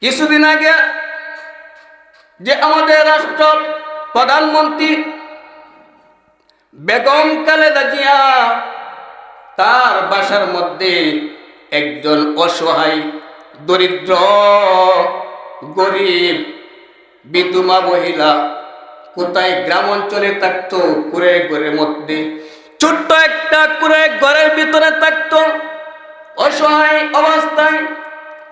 কিছুদিন আগে যে আমাদের রাষ্ট্র প্রধানমন্ত্রী বেগম খালেদা জিয়া তার বাসার মধ্যে একজন অসহায় দরিদ্র গরিব বিধবা মহিলা কোথায় গ্রাম অঞ্চলে থাকতো কুড়ে ঘরের মধ্যে, ছোট্ট একটা কুড়ে ঘরের ভিতরে থাকতো অসহায় অবস্থায়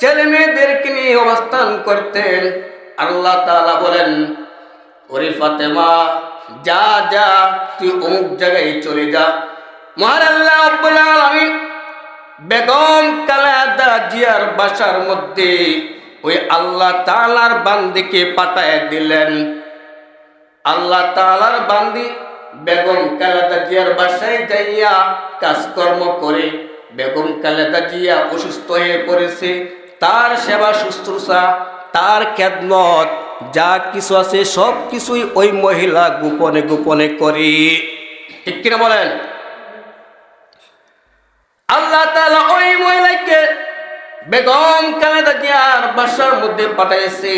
ছেলে মেয়েদেরকে নিয়ে অবস্থান করতেন। আল্লাহ তাআলা বলেন, ওরে ফাতেমা, যা যা তুই অমুক জায়গায় চলে যা। মহান আল্লাহ রাব্বুল আলামিন বেগম খালেদা জিয়ার বাসার মধ্যে ওই আল্লাহ তাআলার বান্দিকে পাঠায় দিলেন। আল্লাহ তাআলার বান্দি বেগম খালেদা জিয়ার বাসায় যাইয়া কাজকর্ম করে। বেগম খালেদা জিয়া অসুস্থ হয়ে পড়েছে, তার সেবা শুশ্রূষা, তার খেদমত যা কিছু আছে সব কিছুই ওই মহিলা গোপনে গোপনে করে। ঠিক কিনা বলেন? আল্লাহ তাআলা ওই মহিলাকে বেগম খালেদা জিয়ার বাসার মধ্যে পাঠাইছে।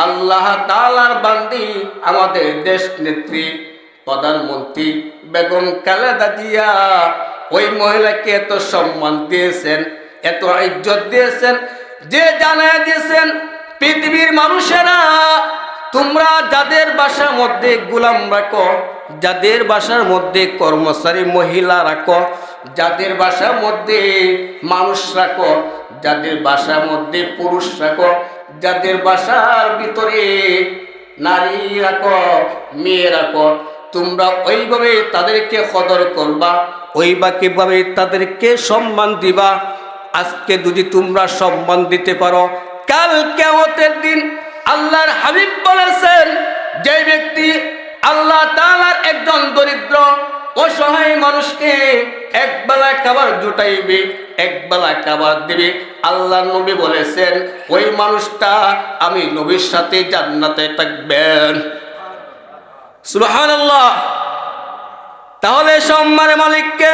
আল্লাহ তাআলার বান্দি আমাদের দেশ নেত্রী প্রধানমন্ত্রী বেগম খালেদা জিয়া ওই মহিলাকে এত সম্মান দিয়েছেন, এত ইজ্জত দিয়েছেন যে জানায় দিয়েছেন, পৃথিবীর মানুষেরা তোমরা যাদের বাসার মধ্যে গোলাম রাখো, যাদের বাসার মধ্যে কর্মচারী মহিলা রাখো, যাদের বাসার মধ্যে মানুষ রাখো, যাদের বাসার মধ্যে পুরুষ রাখো, যাদের বাসার ভিতরে নারী রাখো, মেয়ে রাখো, তোমরা ওইভাবে তাদেরকে কদর করবা, ওইভাবে তাদেরকে সম্মান দিবা। আজকে যদি তোমরা সম্মান দিতে পারো, কাল কিয়ামতের দিন আল্লাহর হাবিব বলেছেন, যে ব্যক্তি আল্লাহ তাআলার একজন দরিদ্র অসহায় মানুষকে একবেলা খাবার জুটাইবে, একবেলা খাবার দিবে, আল্লাহর নবী বলেছেন ওই মানুষটা আমি নবীর সাথে জান্নাতে থাকবেন। সুবহানাল্লাহ। তাহলে সম্মানের মালিককে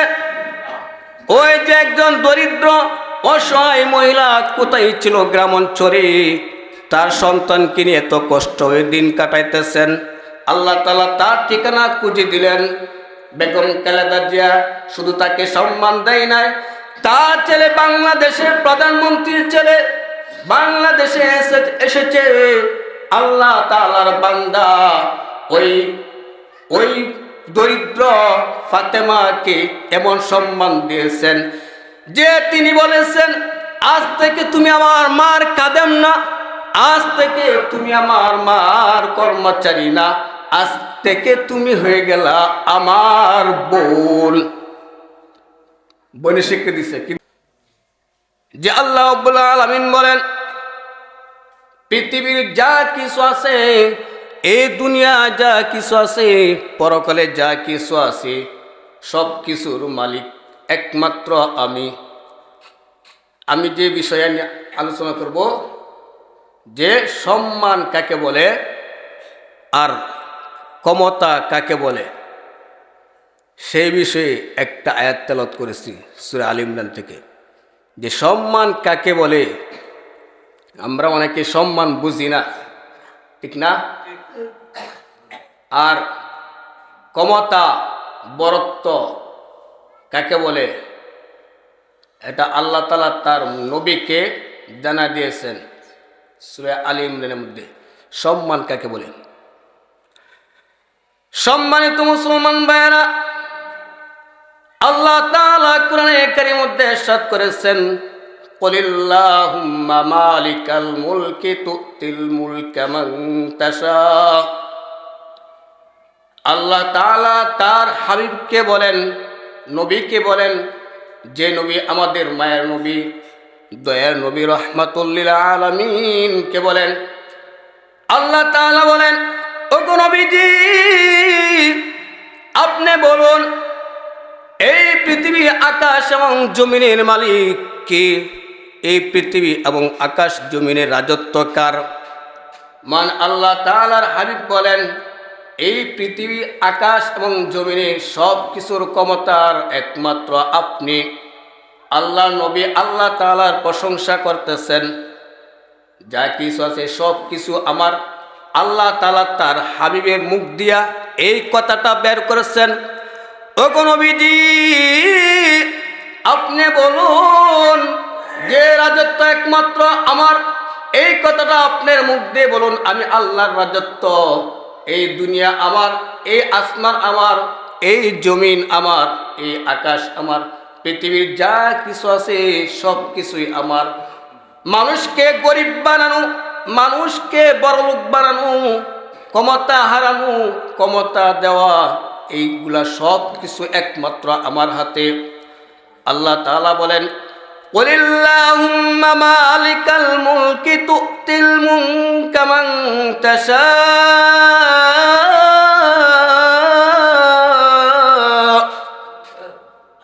ওই যে একজন দরিদ্র অসহায় মহিলা কোথায় ছিল গ্রাম অঞ্চলে, তার সন্তানকে নিয়ে এত কষ্ট হয়ে দিন কাটাইতেছেন, আল্লাহ তাআলা তার ঠিকানা খুঁজে দিলেন। বেগম খালেদা জিয়া শুধু তাকে সম্মান দেয় নাই, তার ছেলে বাংলাদেশের প্রধানমন্ত্রীর ছেলে বাংলাদেশে এসেছে। আল্লাহ তাআলার বান্দা ওই দরিদ্র ফাতেমাকে এমন সম্মান দিয়েছেন যে তিনি বলেছেন, আজ থেকে তুমি আমার মার খাদেম না, আজ থেকে তুমি আমার মার কর্মচারী না, আজ থেকে তুমি হয়ে গেলা আমার বোন। বোনে শিক্ষা দিছে যে আল্লাহ রাব্বুল আলামিন বলেন, পৃথিবীর যা কিছু আছে, এই দুনিয়া যা কিছু আছে, পরকালে যা কিছু আছে, সব কিছুর মালিক একমাত্র আমি। আমি যে বিষয়ে আলোচনা করব, যে সম্মান কাকে বলে আর ক্ষমতা কাকে বলে, সেই বিষয়ে একটা আয়াত তেলাওয়াত করেছি সূরা আলে ইমরান থেকে। যে সম্মান কাকে বলে, আমরা অনেকে সম্মান বুঝি না, ঠিক না? আর ক্ষমতা বরত্ব কাকে বলে, এটা আল্লাহ তাআলা তার নবীকে জানা দিয়েছেন সূরা আলে ইমরানের মধ্যে। সম্মান কাকে বলে? সম্মানিত মুসলমান ভাইরা, আল্লাহ তাআলা কোরআনে কারীমের মধ্যে ইরশাদ করেছেন, কুলিল্লাহুম্মা মালিকাল মুলকি তুতিল মুলকা মান তাশা। আল্লাহ তাআলা তার হাবিবকে বলেন, নবীকে বলেন, যে নবী আমাদের মায়ের নবী, দয়ার নবী রাহমাতুল লিল আলামিন কে বলেন, আল্লাহ তাআলা বলেন, ওগো নবীজি আপনি বলুন, এই পৃথিবী আকাশ এবং জমিনের মালিক কে? এই পৃথিবী এবং আকাশ জমিনের রাজত্ব কার? মান আল্লাহ তাআলার হাবিব বলেন, এই পৃথিবী আকাশ এবং জমিনের সব কিছুর ক্ষমতার একমাত্র আপনি। আল্লাহ নবী আল্লাহ তাআলার প্রশংসা করতেছেন, যা কিছু আছে সব কিছু আমার। আল্লাহ তাআলা তার হাবিবের মুখ দিয়া এই কথাটা বের করেছেন। ওগো নবীজি, আপনি বলুন যে রাজত্ব একমাত্র আমার। এই কথাটা আপনার মুখ দিয়ে বলুন, আমি আল্লাহর রাজত্ব, এই দুনিয়া আমার, এই আসমান আমার, এই জমিন আমার, এই আকাশ আমার, পৃথিবীর যা কিছু আছে সব কিছুই আমার। মানুষকে গরিব বানানো, মানুষকে বড়লোক বানানো, ক্ষমতা হারানো, ক্ষমতা দেওয়া, এইগুলা সব কিছু একমাত্র আমার হাতে। আল্লাহ তাআলা বলেন, কুলিল্লাহুম্মা মালিকাল মুলকি তুতিল মুলকা মান তাশা।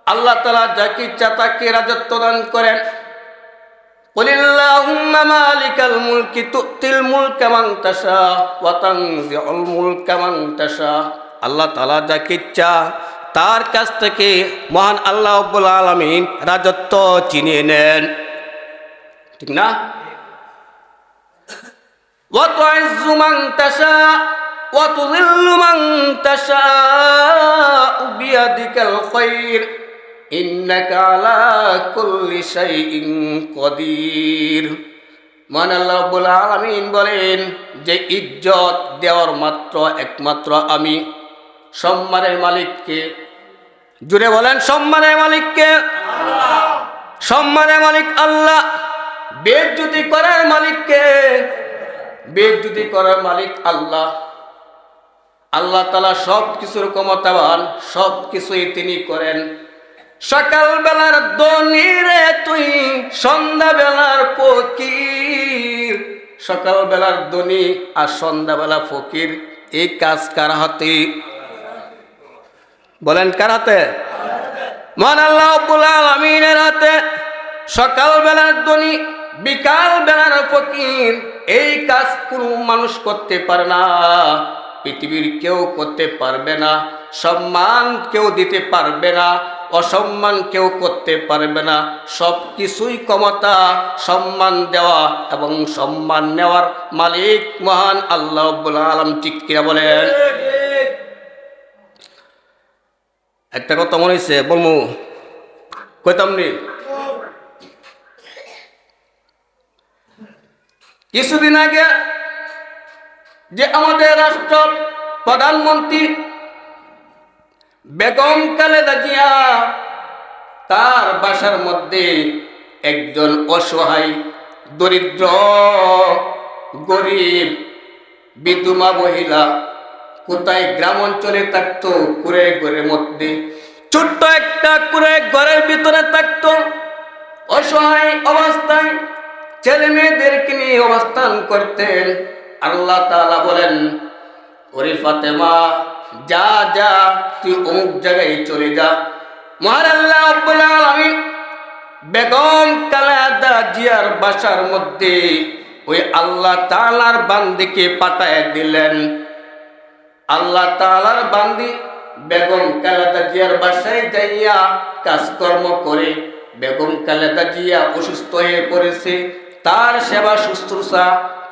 আল্লাহ তাআলা যাকে ইচ্ছা তাকে রাজত্ব দান করেন। কুলিল্লাহুম্মা মালিকাল মুলকি তুতিল মুলকা মান তাশা ওয়া তানজিউল মুলকা মান তাশা। আল্লাহ তাআলা যাকে ইচ্ছা তার কাছ থেকে মহান আল্লাহ রাব্বুল আলামিন রাজত্ব ছিনিয়ে নেন, ঠিক না? ওয়া তুইজ্জু মান তাশা ওয়া তুযিল্লু মান তাশা বিয়াদিকাল খায়র ইন্নাকা আলা কুল্লি শাইইন কাদির। মহান আল্লাহ রাব্বুল আলামিন বলেন যে ইজ্জত দেওয়ার মাত্র একমাত্র আমি। সম্মানের মালিককে, জুড়ে বলেন সম্মানের মালিককে। সম্মানের মালিক আল্লাহ। বেইজ্জতি করার মালিককে, বেইজ্জতি করার মালিক আল্লাহ। আল্লাহ তাআলা সব কিছুর ক্ষমতাবান, সব কিছুই তিনি করেন। সকাল বেলার ধনী রে তুই, সন্ধ্যা বেলার ফকির। সকাল বেলার ধনী আর সন্ধ্যা বেলা ফকির, এই কাজ কার হাতে? বলেন কার হাতে? মহান আল্লাহ রাব্বুল আলামিনের হাতে। সকাল বেলার ধনী, বিকাল বেলার ফকির, এই কাজ কোনো মানুষ করতে পারে না, পৃথিবীর কেউ করতে পারবে না। সম্মান কেউ দিতে পারবে না, অসম্মান কেউ করতে পারবে না। সব কিছুই ক্ষমতা, সম্মান দেওয়া এবং সম্মান নেওয়ার মালিক মহান আল্লাহ রাব্বুল আলামিন। ঠিক কিনা বলেন? একটা কথা মনে হয়েছে, বলবো, কইতাম নি? কিছুদিন আগে যে আমাদের রাষ্ট্র প্রধানমন্ত্রী বেগম খালেদা জিয়া, তার বাসার মধ্যে একজন অসহায়, দরিদ্র, গরিব, বিধবা মহিলা, কোথায় গ্রাম অঞ্চলে থাকতো, কুড়ে ঘরের মধ্যে, ছোট্ট একটা কুড়ে ঘরের ভিতরে থাকতো, অসহায় অবস্থায় ছেলে মেয়েদেরকে নিয়ে অবস্থান করতেন। আল্লাহ তাআলা বলেন, ওরে ফাতেমা, যা যা, তুই অমুক জায়গায় চলে যা। মহান আল্লাহ রাব্বুল আলামিন বেগম খালেদা জিয়ার বাসার মধ্যে ওই আল্লাহ তাআলার বান্দীকে পাঠায় দিলেন। আল্লাহ তাআলার বান্দী বেগম খালেদা জিয়ার বাসায় যাইয়া কাজকর্ম করে। বেগম খালেদা জিয়া অসুস্থ হয়ে পড়েছে, তার সেবা শুশ্রূষা,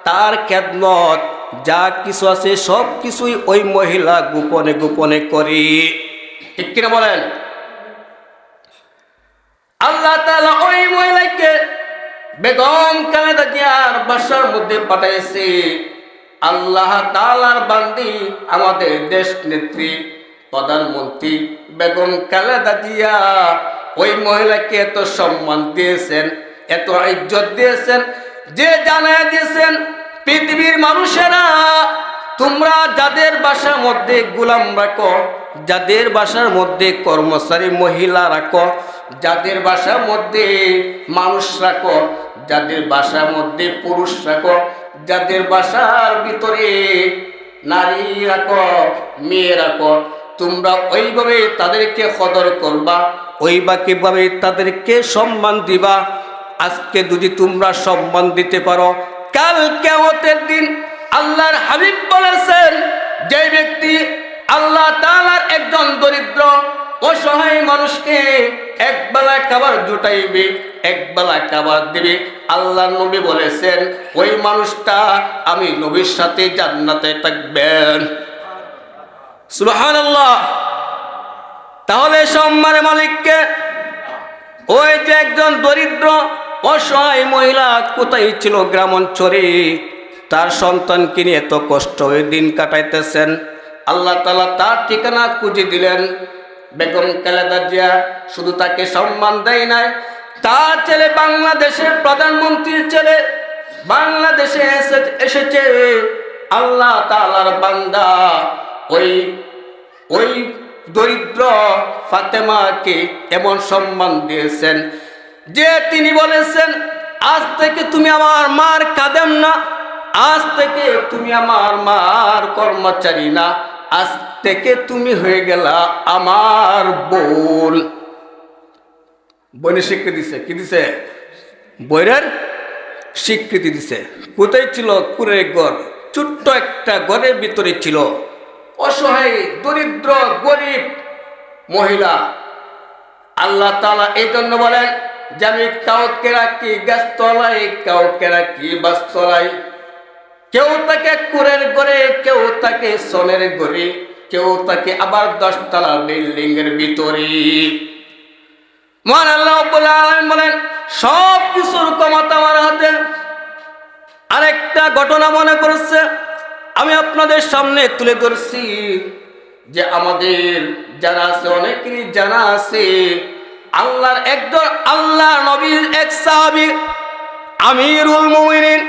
তার খেদমত যা কিছু আছে সব কিছুই ওই মহিলা গোপনে গোপনে করে, ঠিক কিনা বলেন? আল্লাহ তাআলা ওই মহিলাকে বেগম খালেদা জিয়ার বাসার মধ্যে পাঠাইছে। আল্লাহ তাআলার বান্দী, আমাদের দেশ নেত্রী প্রধানমন্ত্রী বেগম খালেদা জিয়া ওই মহিলাকে এত সম্মান দিয়েছেন, এত ইজ্জত দিয়েছেন, যে জানায় দিয়েছেন পৃথিবীর মানুষেরা, তোমরা যাদের বাসার মধ্যে গোলাম রাখো, যাদের বাসার মধ্যে কর্মচারী মহিলা রাখো, যাদের বাসার মধ্যে মানুষ রাখো, যাদের বাসার মধ্যে পুরুষ রাখো, যাদের বাসার ভিতরে নারী রাখো, মেয়ে রাখো, তোমরা ওইভাবে তাদেরকে কদর করবা, ওইভাবে তাদেরকে সম্মান দিবা। আজকে যদি তোমরা সম্মান দিতে পারো, কাল কিয়ামতের দিন আল্লাহর হাবিব বলেছেন, যে ব্যক্তি আল্লাহ তাআলার একজন দরিদ্র অসহায় মানুষকে একবেলা খাবার জুটাইবে, একবেলা খাবার দিবে। আল্লাহ নবী বলেছেন ওই মানুষটা আমি নবীর সাথে জান্নাতে থাকবেন। সুবহানাল্লাহ। তাহলে সম্মানের মালিককে ওই যে একজন দরিদ্র অসহায় মহিলা কোথায় ছিল গ্রাম অঞ্চলে, তার সন্তানকে নিয়ে এত কষ্ট হয়ে দিন কাটাইতেছেন। আল্লাহ তাআলা তার ঠিকানা খুঁজে দিলেন। বেগম খালেদা জিয়া শুধু তাকে সম্মান দেয় নাই, তার ছেলে বাংলাদেশের প্রধানমন্ত্রীর ছেলে বাংলাদেশে এসেছে। আল্লাহ তাআলার বান্দা ওই দরিদ্র ফাতেমাকে এমন সম্মান দিয়েছেন যে তিনি বলেছেন আজ থেকে তুমি আমার মার খাদেম না, আজ থেকে তুমি আমার মার কর্মচারী না, আজ থেকে তুমি হয়ে গেলা আমার বোন। বোনের স্বীকৃতি দিছে, কি দিছে? বইয়ের স্বীকৃতি দিছে। কোথায় ছিল? কুড়ে ঘর, ছোট্ট একটা ঘরের ভিতরে ছিল অসহায় দরিদ্র গরিব মহিলা। আল্লাহ তাআলা এই জন্য বলেন যে আমি কাউকে রাখি গাছতলায়, কাউকে রাখি বাসতলায়। কেউ তাকে কুড়ের ঘরে, কেউ তাকে সোনের ঘরে, কেউ তাকে আবার 10 তলা বিল্ডিং এর ভিতরে। মহান আল্লাহ রাব্বুল আলামিন বলেন সব কিছুর ক্ষমতা আমার হাতে। আরেকটা ঘটনা মনে পড়ছে, আমি আপনাদের সামনে তুলে ধরছি যে আমাদের যারা আছে অনেকেরই জানা আছে আল্লাহর একজন আল্লাহ নবীর এক সাহাবী আমিরুল মুমিনিন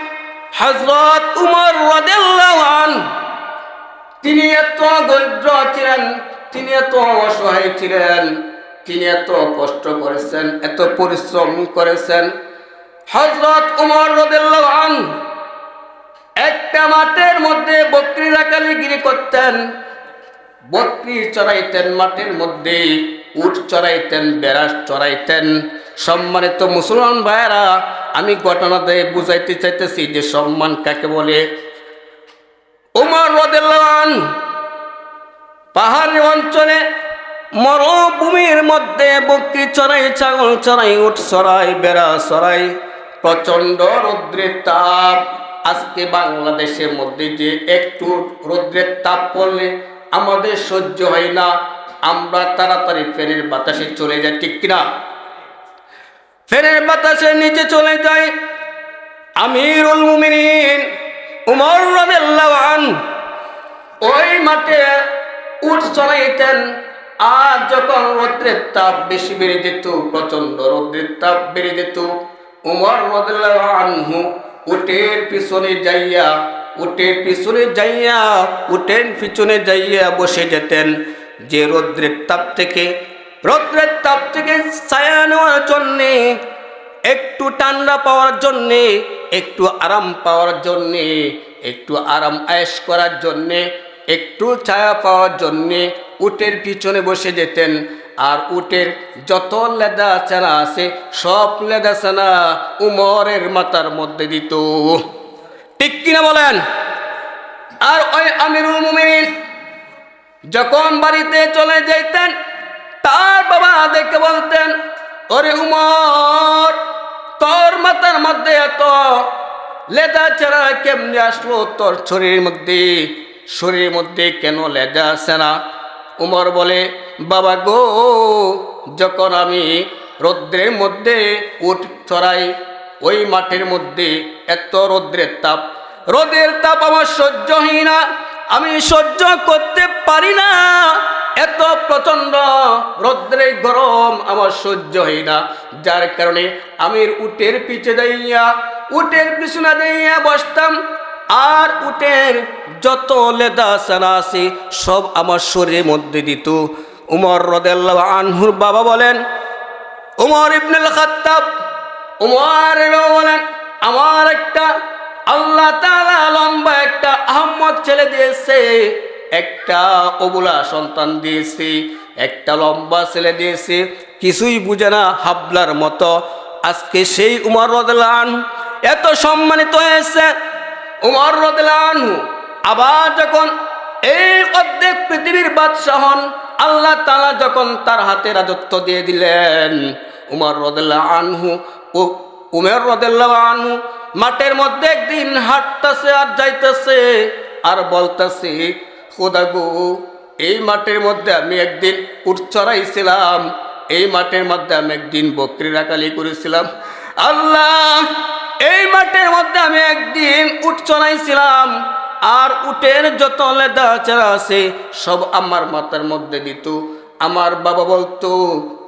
হযরত উমর রাদিয়াল্লাহু আনহু, তিনি এত দরিদ্র ছিলেন, তিনি এত অসহায় ছিলেন, তিনি এত কষ্ট করেছেন, এত পরিশ্রম করেছেন। হযরত উমর রাদিয়াল্লাহু আনহু একটা মাঠের মধ্যে বকরি রাখালিগিরি করতেন, বকরি চড়াইতেন মাঠের মধ্যে, উট চড়াইতেন, বেড়াস চড়াইতেন। সম্মানিত মুসলমান ভাইয়েরা, আমি ঘটনা দিয়ে বুঝাইতে চাইতেছি যে সম্মান কাকে বলে। উমর রাদিয়াল্লাহু আনহু পাহাড়ি অঞ্চলে মরুভূমির মধ্যে বকরি চড়াই, ছাগল চড়াই, উট চড়াই, বেড়া চড়াই। প্রচন্ড রৌদ্রের তাপ। আজকে বাংলাদেশের মধ্যে যে একটু রৌদ্রের তাপ পড়লে আমাদের সহ্য হয় না, আমরা তাড়াতাড়ি ফ্যানের বাতাসে চলে যাই, ঠিক কিনা? ফ্যানের বাতাসের নিচে চলে যাই। আমিরুল মুমিনিন উমর রাদিয়াল্লাহু আনহু ওই মাঠে উট চড়াইতেন। আর যখন রৌদ্রের তাপ বেশি বেড়ে যেত, প্রচন্ড রৌদ্রের তাপ বেড়ে যেত, উমর রাদিয়াল্লাহু আনহু উটের পিছনে যাইয়া বসে যেতেন, যে রৌদ্রের তাপ থেকে ছায়া নেওয়ার জন্যে, একটু ঠান্ডা পাওয়ার জন্যে, একটু আরাম পাওয়ার জন্যে, একটু আরাম আয়েশ করার জন্যে, একটু ছায়া পাওয়ার জন্যে উটের পিছনে বসে যেতেন। আর উটের যত লেদা ছানা আছে সব লেদা ছানা উমরের মাথার মধ্যে দিত, ঠিক কিনা বলেন? আর ওই আমিরুল মুমিনিন যখন বাড়িতে চলে যাইতেন, তার বাবা দেখে বলতেন, ওরে উমর, তোর মাথার মধ্যে এত লেদা ছাড়া কেমনে আসলো? তোর শরীরের মধ্যে কেন লেদা ছাড়া? উমর বলে, বাবা গো, যখন আমি রৌদ্রের মধ্যে উট চড়াই, ওই মাঠের মধ্যে এত রৌদ্রের তাপ আমার সহ্য হয় না, আমি সহ্য করতে পারি না, এত প্রচন্ড রৌদ্রের গরম আমার সহ্য হয় না। যার কারণে আমি উটের পিছনে যাইয়া বসতাম, আর উটের যত লেদা ছানা আছে সব আমার শরীরের মধ্যে দিত। উমর রাদিয়াল্লাহু আনহুর বাবা বলেন, উমর ইবনুল খাত্তাব, বলেন, আমার একটা আল্লাহ তাআলা লম্বা একটা আহমদ ছেলে দিয়েছে, একটা অবলা সন্তান দিয়েছে, একটা লম্বা ছেলে দিয়েছে, কিছুই বুঝে না, হাবলার মতো। আজকে সেই উমর রাদিয়াল্লাহু আনহু এত সম্মানিত হয়েছে। উমর রাদিয়াল্লাহু আনহু আবার যখন এই অর্ধেক পৃথিবীর বাদশাহ হন, আল্লাহ তাআলা যখন তার হাতে রাজত্ব দিয়ে দিলেন, উমর রাদিয়াল্লাহু আনহু ও উমর রাদিয়াল্লাহু আনহু মাঠের মধ্যে একদিন হাঁটতেছে আর যাইতেছে আর বলতেছে, খোদা গো, এই মাঠের মধ্যে আমি একদিন উট চড়াইছিলাম, এই মাঠের মধ্যে আমি একদিন বকরি রাখালি করেছিলাম। আল্লাহ, এই মাঠের মধ্যে আমি একদিন উট চড়াইছিলাম, আর উটের যত লেদা চেরা আছে সব আমার মাথার মধ্যে দিত। আমার বাবা বলতো,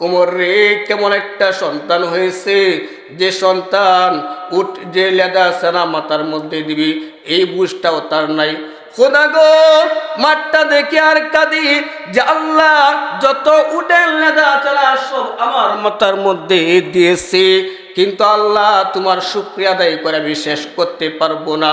ওমর রে, কেমন একটা সন্তান হয়েছে, যে সন্তান উট যে লেদা চেরা মাথার মধ্যে দিবি, এই বুঝটাও তার নাই। খোদা গো, মাঠটা দেখে আর কাঁদি যে আল্লাহ, যত উটের লেদা চেরা সব আমার মাথার মধ্যে দিয়েছে, কিন্তু আল্লাহ তোমার শুকরিয়া আদায় করে আমি শেষ করতে পারবো না।